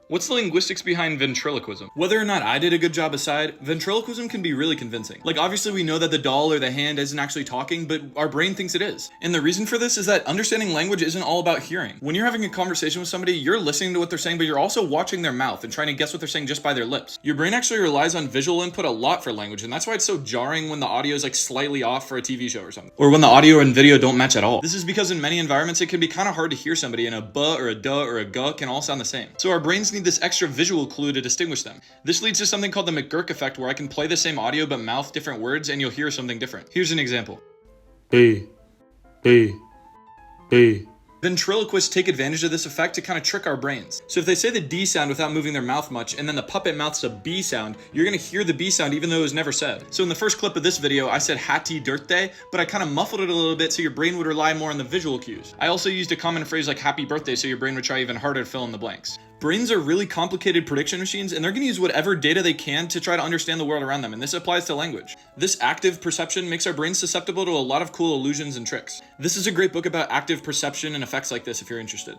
What's the linguistics behind ventriloquism? Whether or not I did a good job aside, ventriloquism can be really convincing. Like, obviously we know that the doll or the hand isn't actually talking, but our brain thinks it is. And the reason for this is that understanding language isn't all about hearing. When you're having a conversation with somebody, you're listening to what they're saying, but you're also watching their mouth and trying to guess what they're saying just by their lips. Your brain actually relies on visual input a lot for language, and that's why it's so jarring when the audio is like slightly off for a TV show or something. Or when the audio and video don't match at all. This is because in many environments it can be kind of hard to hear somebody, and a buh or a duh or a guh can all sound the same. So our brains need this extra visual clue to distinguish them. This leads to something called the McGurk effect, where I can play the same audio but mouth different words and you'll hear something different. Here's an example. B. Ventriloquists take advantage of this effect to kind of trick our brains. So if they say the D sound without moving their mouth much, and then the puppet mouths a B sound, you're gonna hear the B sound even though it was never said. So in the first clip of this video, I said Hattie Dirt Day, but I kind of muffled it a little bit so your brain would rely more on the visual cues. I also used a common phrase like happy birthday so your brain would try even harder to fill in the blanks. Brains are really complicated prediction machines, and they're going to use whatever data they can to try to understand the world around them, and this applies to language. This active perception makes our brains susceptible to a lot of cool illusions and tricks. This is a great book about active perception and effects like this if you're interested.